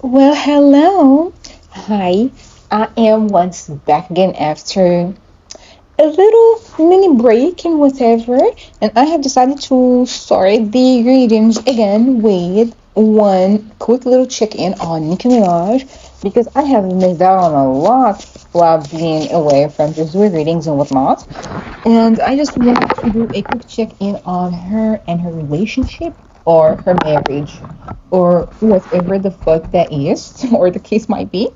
Well, hello. Hi. I am once back again after a little mini break and whatever, and I have decided to start the readings again with one quick little check-in on Nicki Minaj because I have missed out on a lot while being away from just doing readings and whatnot. And I just want to do a quick check-in on her and her relationship or her marriage or whatever the fuck that is or the case might be.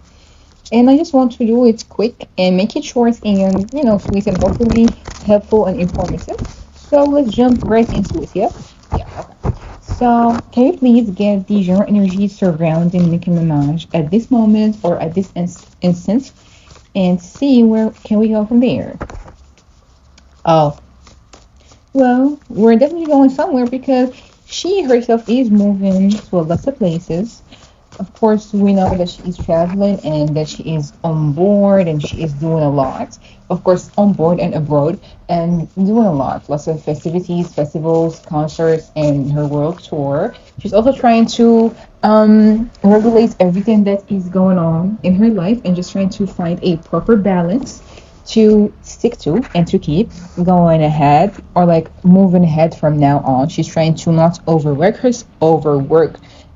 And I just want to do it quick and make it short and, sweet and hopefully helpful and informative. So let's jump right into it, yeah? Yeah, okay. So can you please get the general energy surrounding Nicki Minaj at this moment or at this instance and see where can we go from there? Oh, well, we're definitely going somewhere because she herself is moving to a lot of places. Of course, we know that she is traveling and that she is on board and she is doing a lot. Of course, on board and abroad and doing a lot. Lots of festivities, festivals, concerts, and her world tour. She's also trying to regulate everything that is going on in her life and just trying to find a proper balance to stick to and to keep going ahead or like moving ahead from now on. She's trying to not overwork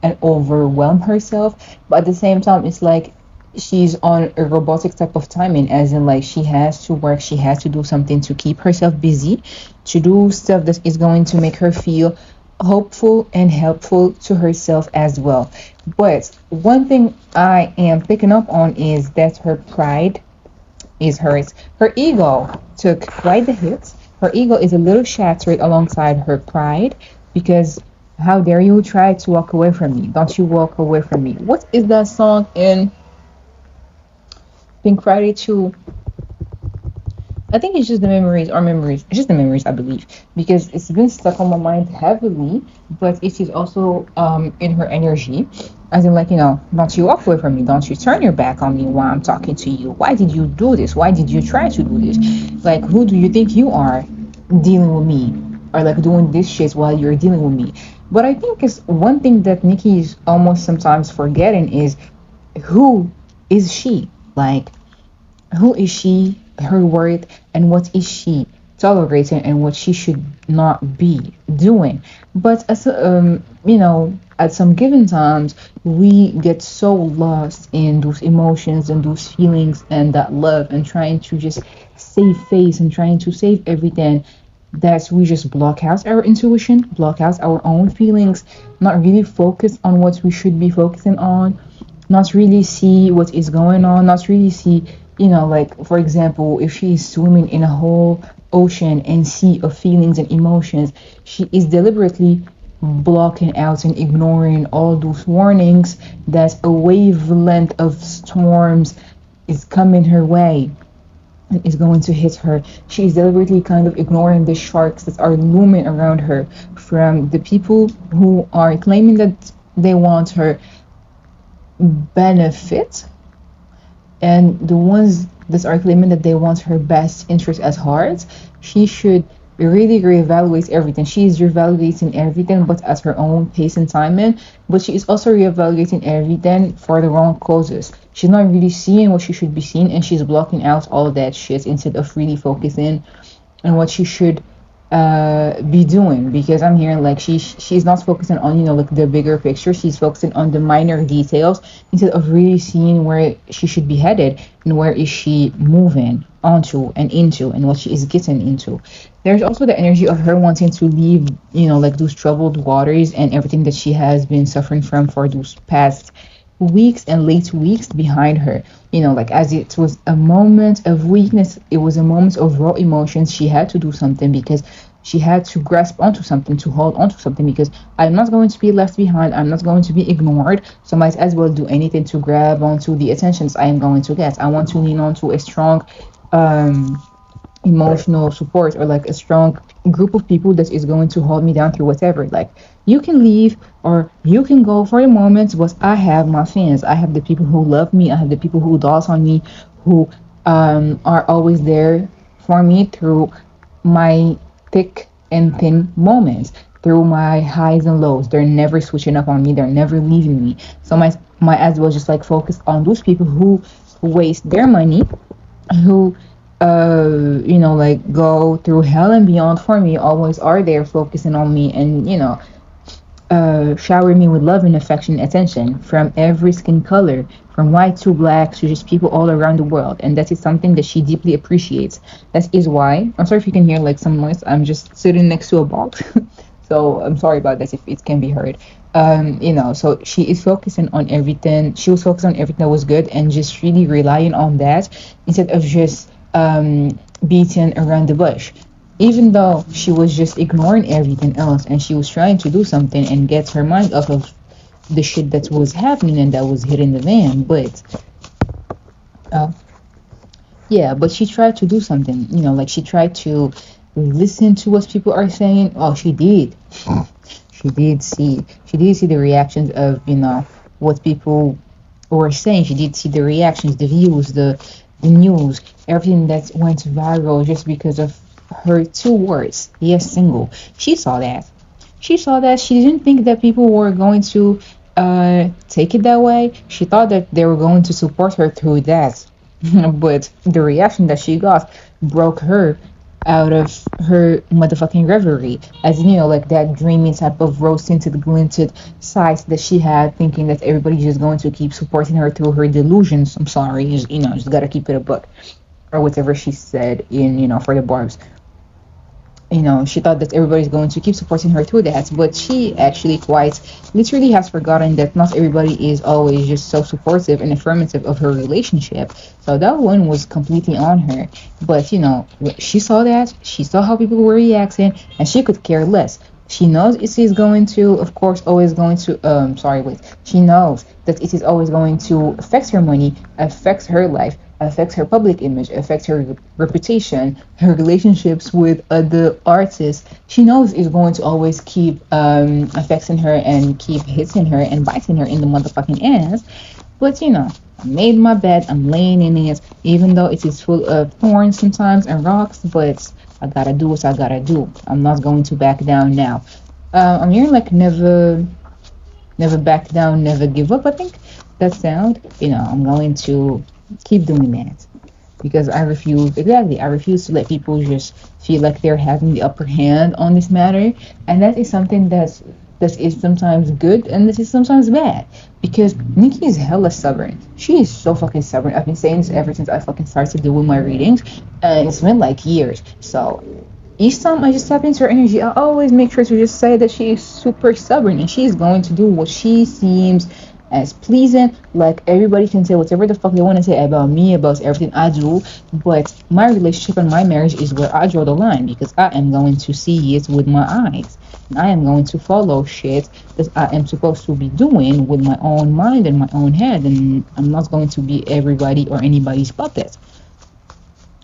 and overwhelm herself, but at the same time, it's like she's on a robotic type of timing, as in like she has to work, she has to do something to keep herself busy, to do stuff that is going to make her feel hopeful and helpful to herself as well. But one thing I am picking up on is that her pride is hers. Her ego took quite the hit. Her ego is a little shattered alongside her pride because how dare you try to walk away from me? Don't you walk away from me? What is that song in Pink Friday 2? I think it's just the memories or memories. It's just the memories, I believe, because it's been stuck on my mind heavily. But it is also in her energy, as in like don't you walk away from me? Don't you turn your back on me while I'm talking to you? Why did you do this? Why did you try to do this? Like, who do you think you are dealing with me or like doing this shit while you're dealing with me? But I think it's one thing that Nikki is almost sometimes forgetting is who is she? Like, who is she, her worth, and what is she tolerating and what she should not be doing. But at some given times, we get so lost in those emotions and those feelings and that love and trying to just save face and trying to save everything that we just block out our intuition, block out our own feelings, not really focus on what we should be focusing on, not really see what is going on, not really see, like for example, if she is swimming in a whole ocean and sea of feelings and emotions, she is deliberately blocking out and ignoring all those warnings that a wavelength of storms is coming her way and is going to hit her. She is deliberately kind of ignoring the sharks that are looming around her from the people who are claiming that they want her benefit and the ones that are claiming that they want her best interest at heart. She should really reevaluate everything. She is reevaluating everything, but at her own pace and timing. But she is also reevaluating everything for the wrong causes. She's not really seeing what she should be seeing, and she's blocking out all of that shit instead of really focusing on what she should be doing, because I'm hearing like she's not focusing on like the bigger picture. She's focusing on the minor details instead of really seeing where she should be headed and where is she moving onto and into and what she is getting into. There's also the energy of her wanting to leave like those troubled waters and everything that she has been suffering from for those past weeks and late weeks behind her. Like as it was a moment of weakness, it was a moment of raw emotions. She had to do something because she had to grasp onto something, to hold onto something, because I'm not going to be left behind. I'm not going to be ignored. So I might as well do anything to grab onto the attentions I am going to get. I want to lean onto a strong um emotional support or like a strong group of people that is going to hold me down through whatever. Like, you can leave or you can go for the moment, but I have my fans. I have the people who love me. I have the people who dance on me, who are always there for me through my thick and thin moments. through my highs and lows. They're never switching up on me. They're never leaving me. So my ads was just like focus on those people who waste their money, who like go through hell and beyond for me, always are there focusing on me, and shower me with love and affection and attention from every skin color, from white to black to just people all around the world. And that is something that she deeply appreciates. That is why, I'm sorry if you can hear like some noise, I'm just sitting next to a box. So I'm sorry about this if it can be heard. So she is focusing on everything. She was focused on everything that was good and just really relying on that instead of just beating around the bush, even though she was just ignoring everything else and she was trying to do something and get her mind off of the shit that was happening and that was hitting the van. But uh, yeah, but she tried to do something, like she tried to listen to what people are saying. Oh, she did. She did see the reactions of what people were saying. She did see the reactions, the views, the news, everything that went viral just because of her two words. Yes, single. She saw that. She saw that. She didn't think that people were going to take it that way. She thought that they were going to support her through that. But the reaction that she got broke her out of her motherfucking reverie, as like that dreamy type of rose tinted glinted sight that she had, thinking that everybody's just going to keep supporting her through her delusions. I'm sorry, just gotta keep it a book, or whatever she said in for the barbs. She thought that everybody's going to keep supporting her through that, but she actually quite literally has forgotten that not everybody is always just so supportive and affirmative of her relationship. So that one was completely on her. But she saw that, she saw how people were reacting, and she could care less. She knows it is going to, of course, always going to, she knows that it is always going to affect her money, affect her life, affects her public image, affects her reputation, her relationships with other artists. She knows it's going to always keep affecting her and keep hitting her and biting her in the motherfucking ass. But I made my bed, I'm laying in it, even though it is full of thorns sometimes and rocks, but I gotta do what I gotta do. I'm not going to back down now. I'm hearing like never back down, never give up. I think that sound, I'm going to keep doing that because I refuse to let people just feel like they're having the upper hand on this matter. And that is something that is sometimes good and this is sometimes bad, because Nicki is hella stubborn. She is so fucking stubborn. I've been saying this ever since I fucking started doing my readings, and it's been like years. So each time I just tap into her energy, I always make sure to just say that she is super stubborn and she is going to do what she seems as pleasing. Like, everybody can say whatever the fuck they want to say about me, about everything I do, but my relationship and my marriage is where I draw the line, because I am going to see it with my eyes, and I am going to follow shit that I am supposed to be doing with my own mind and my own head, and I'm not going to be everybody or anybody's puppet.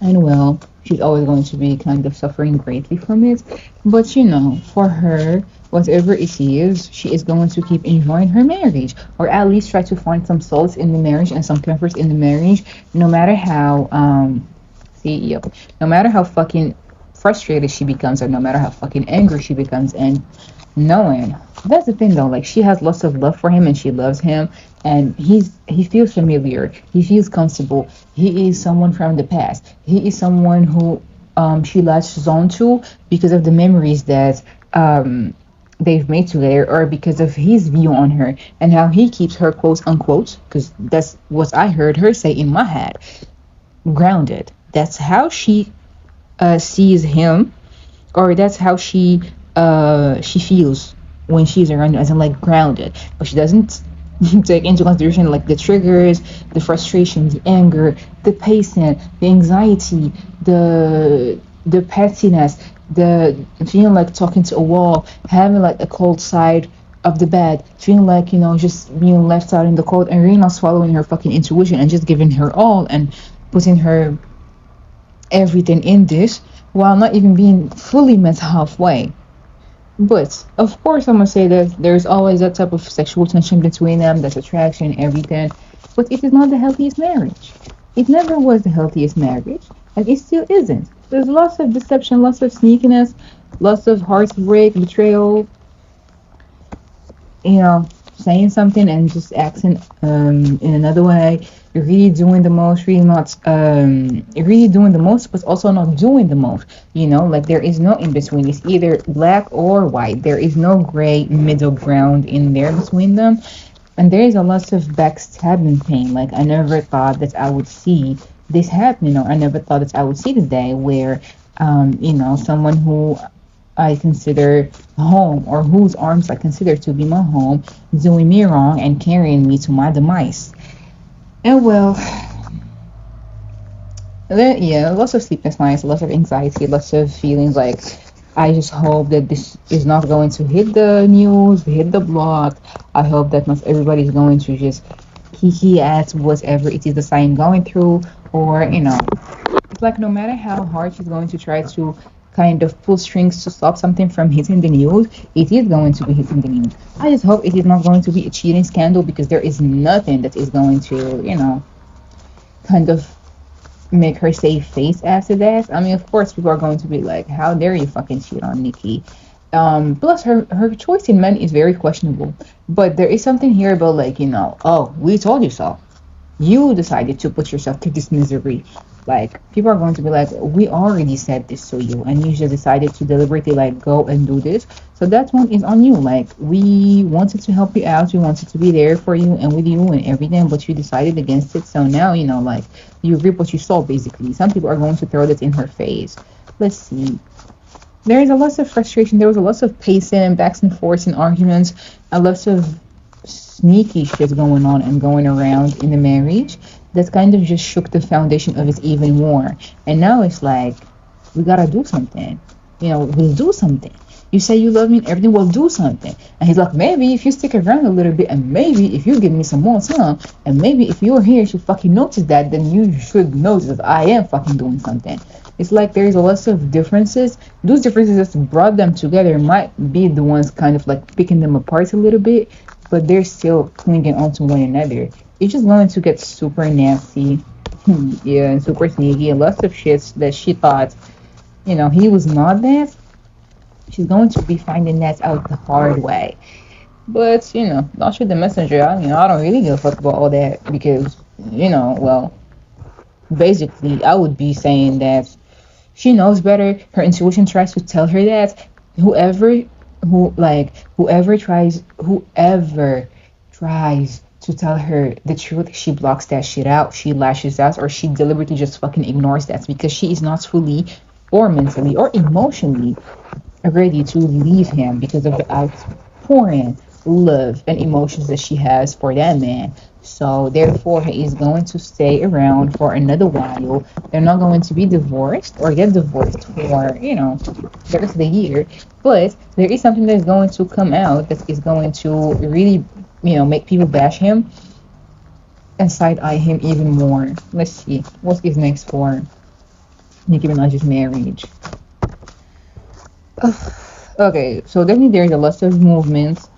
And well, she's always going to be kind of suffering greatly from it. But for her, whatever it is, she is going to keep enjoying her marriage, or at least try to find some solace in the marriage and some comfort in the marriage, no matter how no matter how fucking frustrated she becomes, or no matter how fucking angry she becomes, and knowing that's the thing though, like, she has lots of love for him and she loves him, and he feels familiar, he feels comfortable, he is someone from the past, he is someone who she latches on to because of the memories that they've made together, or because of his view on her and how he keeps her, quote unquote, because that's what I heard her say in my head, grounded. That's how she sees him, or that's how she feels when she's around him, as in like grounded. But she doesn't take into consideration like the triggers, the frustration, the anger, the pacing, the anxiety, the pettiness, the feeling like talking to a wall, having like a cold side of the bed, feeling like just being left out in the cold, and really not swallowing her fucking intuition and just giving her all and putting her everything in this, while not even being fully met halfway. But of course, I'm gonna say that there's always that type of sexual tension between them, that's attraction, everything. But it is not the healthiest marriage. It never was the healthiest marriage, and it still isn't. There's lots of deception, lots of sneakiness, lots of heartbreak, betrayal, you know, saying something and just acting in another way. You're really doing the most, really not you're really doing the most, but also not doing the most. Like there is no in between. It's either black or white. There is no gray middle ground in there between them. And there is a lot of backstabbing pain. Like I never thought that I would see this happen, or I never thought that I would see the day where someone who I consider home, or whose arms I consider to be my home, doing me wrong and carrying me to my demise. And well, then, yeah, lots of sleepless nights, lots of anxiety, lots of feelings like I just hope that this is not going to hit the news, hit the blog. I hope that not everybody's going to just kiki at whatever it is that I am going through, or it's like no matter how hard she's going to try to kind of pull strings to stop something from hitting the news, it is going to be hitting the news. I just hope it is not going to be a cheating scandal, because there is nothing that is going to, kind of make her save face after that. I mean, of course, people are going to be like, "How dare you fucking cheat on Nicki?" Plus, her choice in men is very questionable. But there is something here about like, oh, we told you so. You decided to put yourself to this misery. Like people are going to be like, we already said this to you, and you just decided to deliberately like go and do this. So that one is on you. Like we wanted to help you out, we wanted to be there for you and with you and everything, but you decided against it. So now like you reap what you sow. Basically, some people are going to throw that in her face. Let's see. There is a lot of frustration. There was a lot of pacing and backs and forths and arguments. A lot of sneaky shit going on and going around in the marriage that kind of just shook the foundation of it even more. And now it's like, we gotta do something. We'll do something. You say you love me and everything, will do something. And he's like, maybe if you stick around a little bit, and maybe if you give me some more time, and maybe if you're here to fucking notice that, then you should notice that I am fucking doing something. It's like there's a lot of differences. Those differences that brought them together might be the ones kind of like picking them apart a little bit, but they're still clinging onto one another. It's just going to get super nasty, yeah, and super sneaky, and lots of shit that she thought, he was not that. She's going to be finding that out the hard way. But, I'll shoot the messenger. I don't really give a fuck about all that because, well, basically, I would be saying that she knows better. Her intuition tries to tell her that whoever tries to tell her the truth, she blocks that shit out. She lashes out, or she deliberately just fucking ignores that, because she is not fully or mentally or emotionally ready to leave him because of the outpouring love and emotions that she has for that man. So therefore, he is going to stay around for another while. They're not going to be divorced or get divorced for, the rest of the year. But there is something that's going to come out that is going to really, make people bash him and side eye him even more. Let's see. What is next for Nicki Minaj's marriage? Okay, so definitely there's a lot of movements.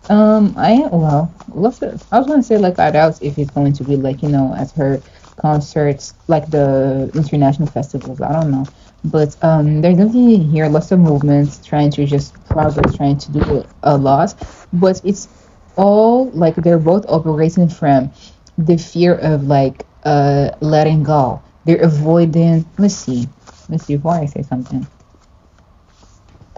I was gonna say like I doubt if it's going to be like at her concerts, like the international festivals. I don't know, but there's definitely here lots of movements trying to just progress, trying to do a lot, but it's all like they're both operating from the fear of like letting go. They're avoiding. Let's see before I say something.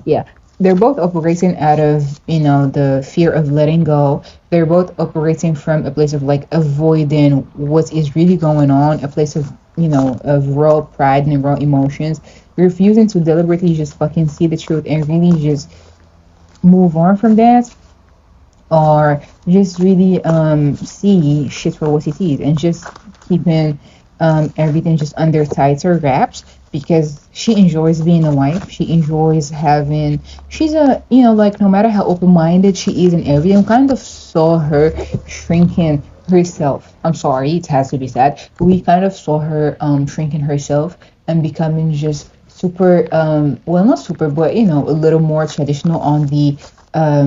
Yeah, they're both operating out of the fear of letting go. They're both operating from a place of like avoiding what is really going on, a place of of raw pride and raw emotions, refusing to deliberately just fucking see the truth and really just move on from that, or just really see shit for what it is and just keeping everything just under tighter wraps, because she enjoys being a wife. She enjoys having, she's a, like no matter how open-minded she is and everything, kind of saw her shrinking herself. I'm sorry, it has to be said. We kind of saw her shrinking herself and becoming just super, well, not super, but, a little more traditional on the, a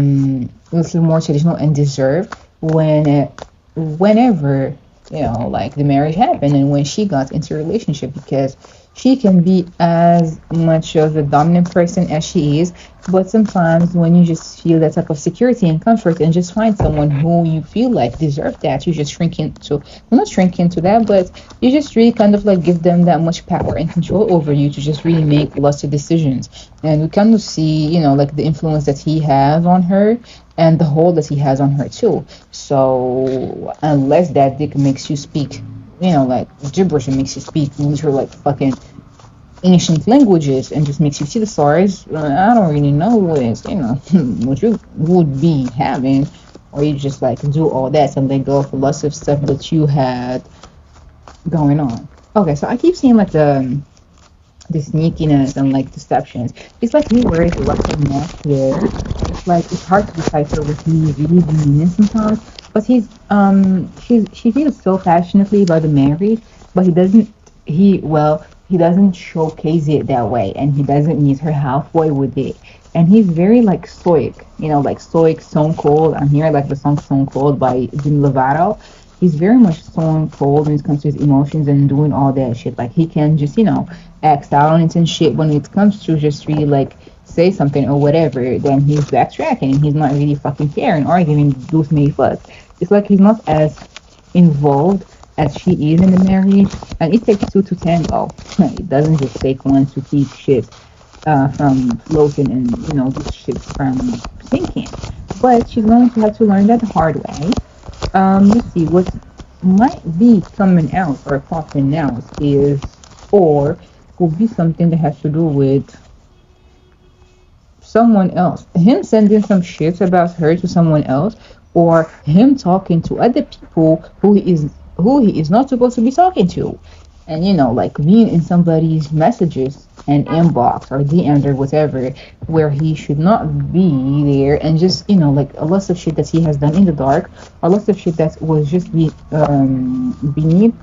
little more traditional and deserved whenever like the marriage happened and when she got into a relationship, because she can be as much of a dominant person as she is, but sometimes when you just feel that type of security and comfort and just find someone who you feel like deserve that, you just shrink into, well, not shrink into that, but you just really kind of like give them that much power and control over you to just really make lots of decisions. And we kind of see, like the influence that he has on her and the hold that he has on her too. So unless that dick makes you speak, like gibberish and makes you speak literally like fucking ancient languages and just makes you see the stars, I don't really know what is, what you would be having, or you just like do all that and let go of lots of stuff that you had going on. Okay, so I keep seeing like the sneakiness and like deceptions. It's like he wears lots of masks there. It's like it's hard to decipher what he really means sometimes. But she feels so passionately about the marriage, but he doesn't showcase it that way, and he doesn't meet her halfway with it. And he's very like stoic, like stoic, stone cold. I'm here like the song "Stone Cold" by Jim Lovato. He's very much stone cold when it comes to his emotions and doing all that shit. Like he can just, act out on it and shit when it comes to just really like say something or whatever, then he's backtracking and he's not really fucking caring or giving those many fucks. It's like he's not as involved as she is in the marriage, and it takes two to tango. It doesn't just take one to keep shit from floating and this shit from sinking. But she's going to have to learn that the hard way. Let's see what might be coming out or popping out is, or could be something that has to do with someone else. Him sending some shit about her to someone else, or him talking to other people who he is not supposed to be talking to. And like being in somebody's messages and inbox or DMs or whatever, where he should not be there, and just like a lot of shit that he has done in the dark, a lot of shit that was just beneath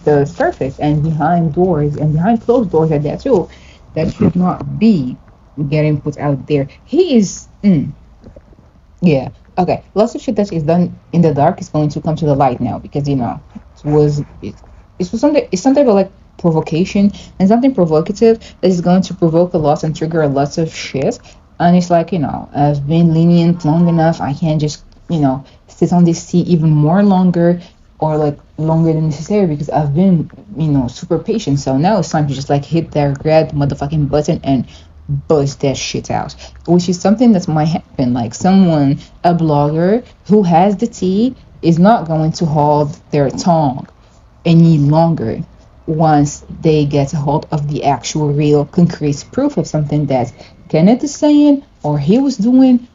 the surface and behind doors and behind closed doors at that too, that should not be getting put out there. He is, yeah, okay. Lots of shit that is done in the dark is going to come to the light now because it was something. It's something about like provocation and something provocative that is going to provoke a lot and trigger a lot of shit. And it's like I've been lenient long enough. I can't just sit on this seat even more longer or like longer than necessary because I've been super patient. So now it's time to just like hit that red motherfucking button and bust that shit out, which is something that might happen. Like a blogger who has the tea is not going to hold their tongue any longer once they get a hold of the actual real concrete proof of something that Kenneth is saying or he was doing,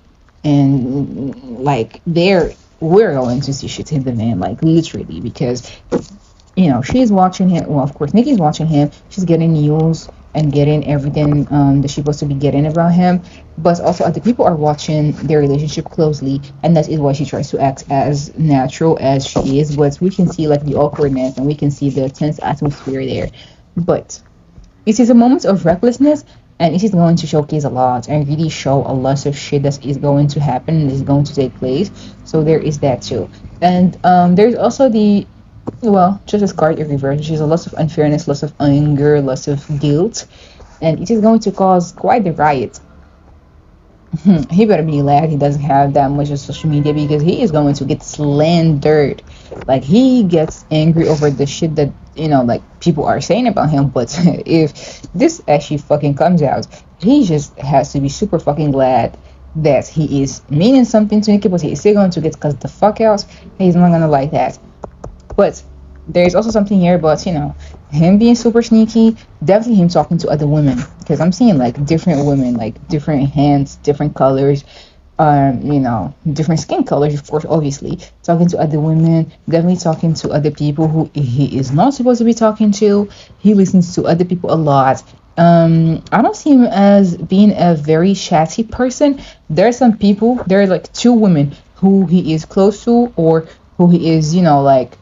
and like we're going to see shit hit the man, like literally, because she's watching him. Well, of course, Nikki's watching him. She's getting news and getting everything that she's supposed to be getting about him. But also, other people are watching their relationship closely, and that is why she tries to act as natural as she is. But we can see like the awkwardness, and we can see the tense atmosphere there. But it is a moment of recklessness, and it is going to showcase a lot and really show a lot of shit that is going to happen and is going to take place. So there is that too. And there's also just as card in reverse, which is a lot of unfairness, lots of anger, lots of guilt, and it is going to cause quite a riot. He better be glad he doesn't have that much of social media because he is going to get slandered. Like he gets angry over the shit that like people are saying about him. But if this actually fucking comes out, he just has to be super fucking glad that he is meaning something to Nicki, but he's still going to get cussed the fuck out. He's not gonna like that. But there's also something here about him being super sneaky, definitely him talking to other women, because I'm seeing like different women, like different hands, different colors, different skin colors, of course, obviously, talking to other women, definitely talking to other people who he is not supposed to be talking to. He listens to other people a lot. I don't see him as being a very chatty person. There are like two women who he is close to, or who he is, like,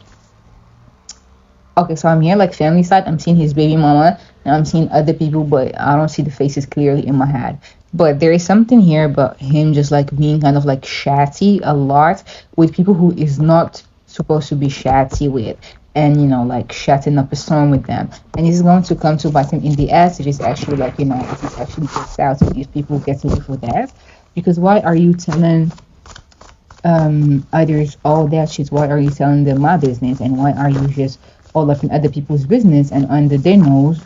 okay, so I'm here like family side. I'm seeing his baby mama and I'm seeing other people, but I don't see the faces clearly in my head. But there is something here about him just like being kind of like chatty a lot with people who is not supposed to be chatty with. and like shutting up a storm with them, and it's going to come to bite him in the ass. It is actually like it is actually works out if people get to live with that. Because why are you telling others all that shit? Why are you telling them my business, and why are you just all up in other people's business and under their nose,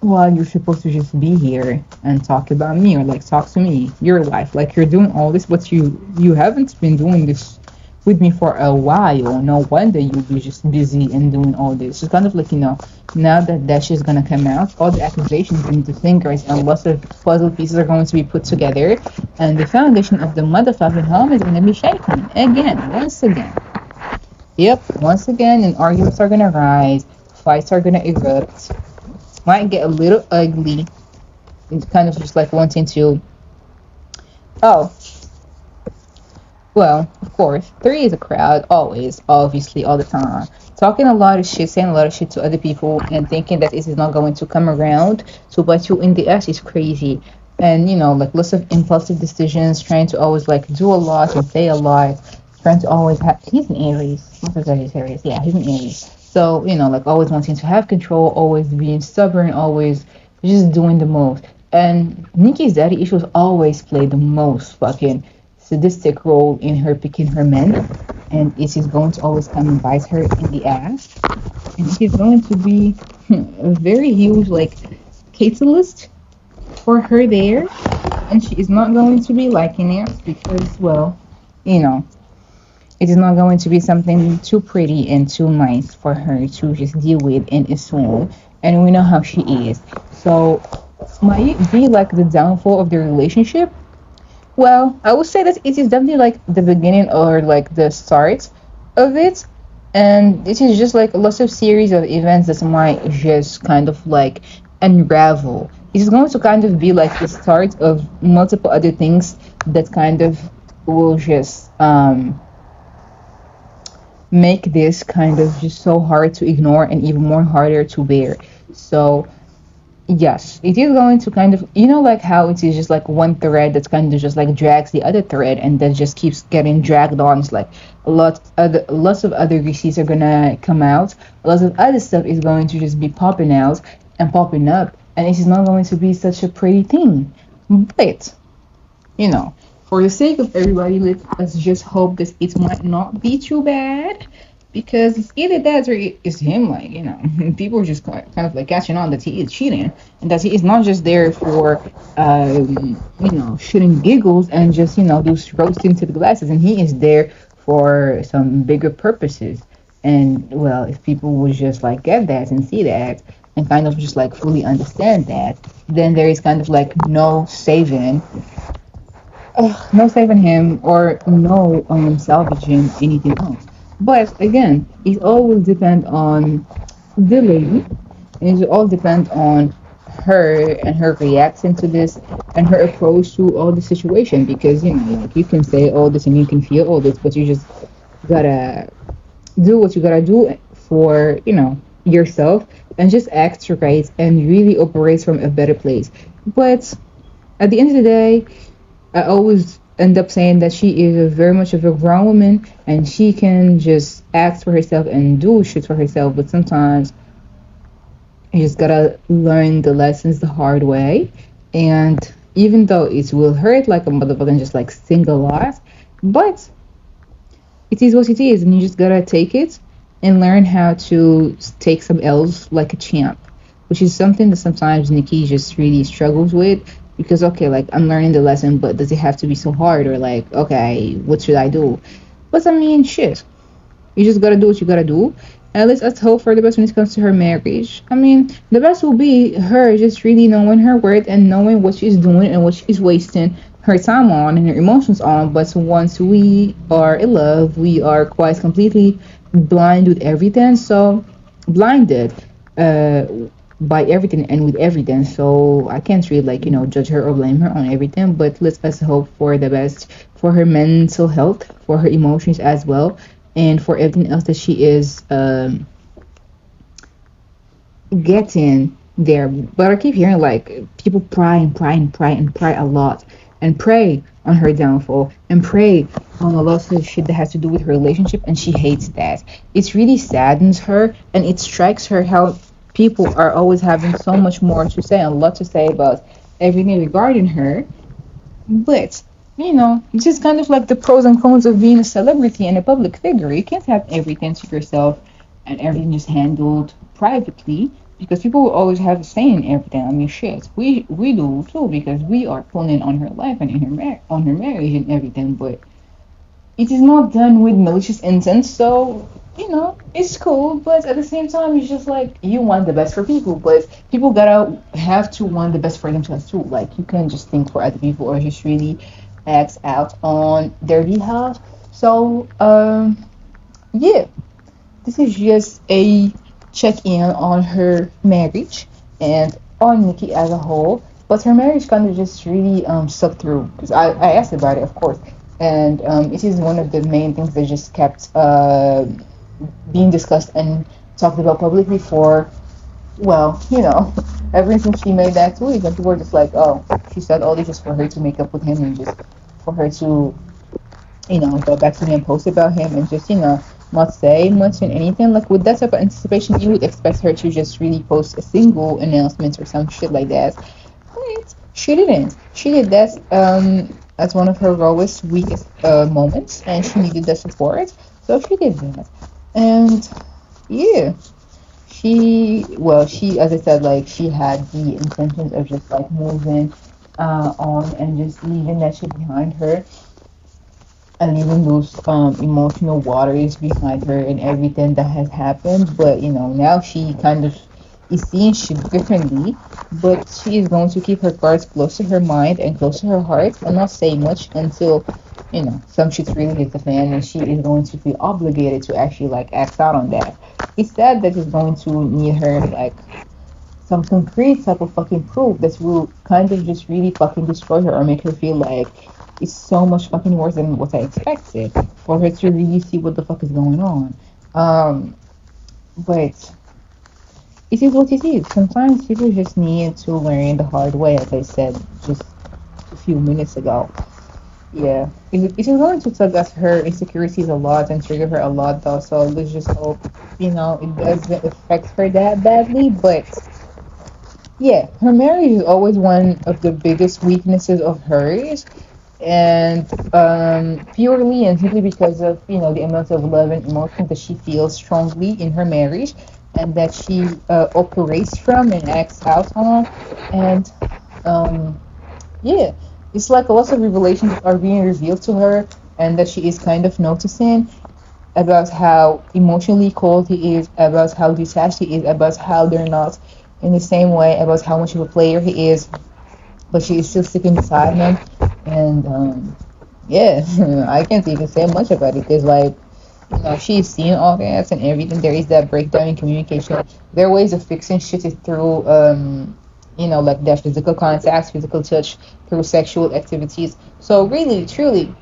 while you're supposed to just be here and talk about me, or like talk to me, your life, like you're doing all this, but you haven't been doing this with me for a while. No wonder you'll be just busy and doing all this. It's kind of like now that that shit's gonna come out, all the accusations and the fingers and lots of puzzle pieces are going to be put together, and the foundation of the motherfucking home is gonna be shaken again, once again. Yep, once again, and arguments are gonna rise, fights are gonna erupt, might get a little ugly. It's kind of just like wanting to. Oh, well, of course, three is a crowd, always, obviously, all the time. Talking a lot of shit, saying a lot of shit to other people, and thinking that this is not going to come around to bite you in the ass is crazy. And, like lots of impulsive decisions, trying to always like do a lot and say a lot, trying to always have. He's an Aries. Most of he's Aries. Yeah, he's an Aries. So, like always wanting to have control, always being stubborn, always just doing the most. And Nikki's daddy issues always play the most fucking sadistic role in her picking her men, and it is going to always come and bite her in the ass, and it is going to be a very huge like catalyst for her there, and she is not going to be liking it because, well, you know it is not going to be something too pretty and too nice for her to just deal with and assume, and we know how she is. So might it be like the downfall of the relationship? Well, I would say that it is definitely like the beginning or like the start of it. And this is just like lots of series of events that might just kind of like unravel. It's going to kind of be like the start of multiple other things that kind of will just make this kind of just so hard to ignore and even more harder to bear. So yes, it is going to kind of, like how it is just like one thread that's kind of just like drags the other thread, and that just keeps getting dragged on. It's like lots of other receipts are gonna come out. Lots of other stuff is going to just be popping out and popping up, and it is not going to be such a pretty thing. But you know, for the sake of everybody, let us just hope that it might not be too bad, because it's either that or it's him. Like, people are just kind of like catching on that he is cheating, and that he is not just there for, shooting giggles and just, do roasting to the glasses, and he is there for some bigger purposes. And well, if people would just like get that and see that and kind of just like fully understand that, then there is kind of like no saving him, or no salvaging anything else. But again, it always depends on the lady, and it all depends on her and her reaction to this and her approach to all the situation. Because like you can say all this and you can feel all this, but you just gotta do what you gotta do for yourself, and just act right and really operate from a better place. But at the end of the day, I always end up saying that she is very much of a grown woman, and she can just act for herself and do shit for herself. But sometimes you just gotta learn the lessons the hard way. And even though it will hurt like a motherfucker, just like sing a lot, but it is what it is, and you just gotta take it and learn how to take some L's like a champ, which is something that sometimes Nikki just really struggles with. Because okay, like I'm learning the lesson, but does it have to be so hard? Or like, okay, what should I do? But I mean, shit, you just gotta do what you gotta do. And let's hope for the best when it comes to her marriage. I mean, the best will be her just really knowing her worth and knowing what she's doing and what she's wasting her time on and her emotions on. But once we are in love, we are quite completely blind with everything. So blinded. By everything and with everything, so I can't really like judge her or blame her on everything. But let's hope for the best for her mental health, for her emotions as well, and for everything else that she is getting there. But I keep hearing like people pry and pry and pry and pry a lot, and prey on her downfall and prey on a lot of shit that has to do with her relationship, and she hates that. It really saddens her, and it strikes her how people are always having so much more to say and a lot to say about everything regarding her. But, it's just kind of like the pros and cons of being a celebrity and a public figure. You can't have everything to yourself and everything just handled privately, because people will always have a say in everything. I mean, shit, we do too, because we are pulling on her life and in on her marriage and everything. But it is not done with malicious intent, so it's cool. But at the same time, it's just like you want the best for people, but people gotta have to want the best for themselves too. Like you can't just think for other people or just really act out on their behalf. So yeah, this is just a check in on her marriage and on Nikki as a whole. But her marriage kind of just really sucked through, because I asked about it, of course, and it is one of the main things that just kept being discussed and talked about publicly for, well, ever since she made that tweet, and people were just like, oh, she said all this just for her to make up with him and just for her to go back to me and post about him and just, not say much and anything. Like with that type of anticipation, you would expect her to just really post a single announcement or some shit like that. But she didn't. She did that as one of her rawest, weakest moments, and she needed the support. So she did that. And yeah, as I said, like she had the intentions of just like moving on and just leaving that shit behind her and leaving those emotional waters behind her and everything that has happened. But now she kind of is seeing shit differently. But she is going to keep her cards close to her mind and close to her heart and not say much until some shit really hits the fan, and she is going to feel obligated to actually like act out on that. It's sad that it's going to need her like some concrete type of fucking proof that will kind of just really fucking destroy her or make her feel like it's so much fucking worse than what I expected, for her to really see what the fuck is going on. But it is what it is. Sometimes people just need to learn the hard way, as I said just a few minutes ago. Yeah, it is going to tug at her insecurities a lot and trigger her a lot, though. So let's just hope, it doesn't affect her that badly. But yeah, her marriage is always one of the biggest weaknesses of hers, and purely and simply because of the amount of love and emotion that she feels strongly in her marriage, and that she operates from and acts out on, and yeah, it's like a lot of revelations are being revealed to her, and that she is kind of noticing about how emotionally cold he is, about how detached he is, about how they're not in the same way, about how much of a player he is, but she is still sticking beside him. And yeah, I can't even say much about it, because like she's seen all that and everything. There is that breakdown in communication. There are ways of fixing shit through like that physical contact, physical touch, through sexual activities. So really, truly,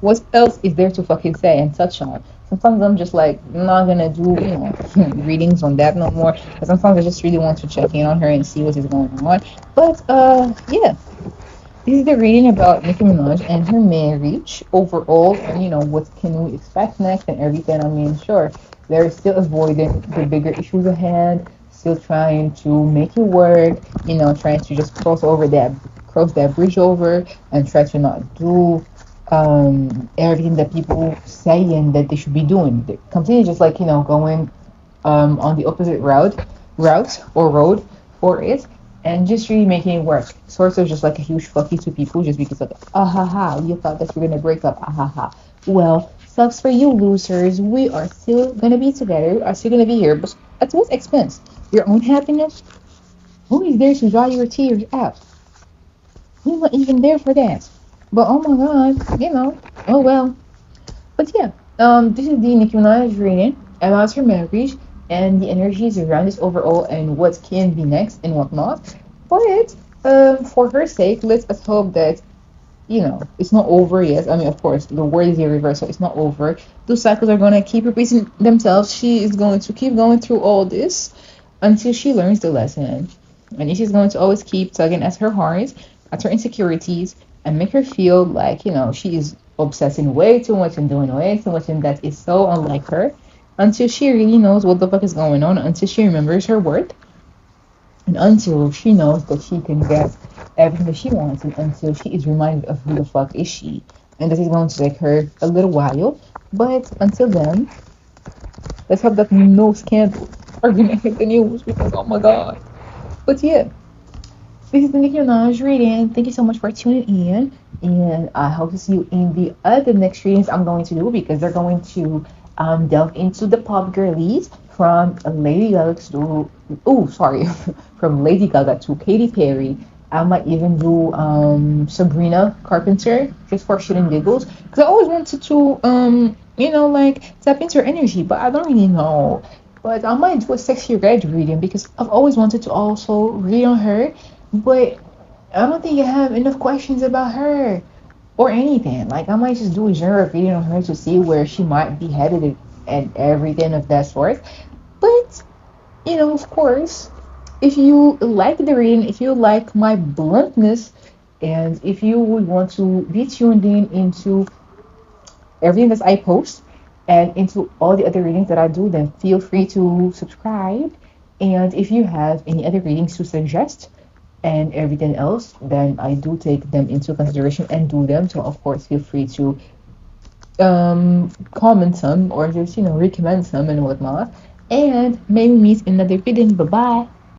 what else is there to fucking say and touch on? Sometimes I'm just like not gonna do readings on that no more. But sometimes I just really want to check in on her and see what is going on. But yeah, this is the reading about Nicki Minaj and her marriage overall, and what can we expect next and everything. I mean, sure, they're still avoiding the bigger issues at hand, still trying to make it work, trying to just cross that bridge over, and try to not do everything that people saying that they should be doing. They're completely just like going on the opposite route or road for it, and just really making it work. Sort of just like a huge fuck you to people, just because like, ah ha ha, you thought that we're gonna break up, ah ha ha. Well, sucks for you losers. We are still gonna be together. We are still gonna be here, but at what expense? Your own happiness? Who is there to dry your tears out? We're not even there for that. But oh my god, oh well. But yeah, this is the Nicki Minaj reading about her marriage and the energies around this overall and what can be next and what not. But for her sake, let us hope that it's not over yet. I mean, of course, the word is irreversible. It's not over. Those cycles are gonna keep repeating themselves. She is going to keep going through all this until she learns the lesson. And she's going to always keep tugging at her heart, at her insecurities and make her feel like, she is obsessing way too much and doing way too much, and that is so unlike her, until she really knows what the fuck is going on, until she remembers her worth, and until she knows that she can get everything that she wants, and until she is reminded of who the fuck is she. And this is going to take her a little while, but until then, let's hope that no scandals are gonna hit the news, because oh my god. But yeah, this is the Nicki Minaj reading. Thank you so much for tuning in. And I hope to see you in the other next readings I'm going to do, because they're going to delve into the pop girlies from Lady Gaga to, oh, sorry, from Lady Gaga to Katy Perry. I might even do Sabrina Carpenter just for shit and giggles, because I always wanted to, like tap into her energy, but I don't really know. But I might do a sexy red reading, because I've always wanted to also read on her, but I don't think I have enough questions about her or anything. Like, I might just do a genre reading on her to see where she might be headed and everything of that sort. But, of course, if you like the reading, if you like my bluntness, and if you would want to be tuned in into everything that I post and into all the other readings that I do, then feel free to subscribe. And if you have any other readings to suggest, and everything else, then I do take them into consideration and do them. So of course, feel free to comment some or just recommend some and whatnot. And maybe meet in another video. Bye bye.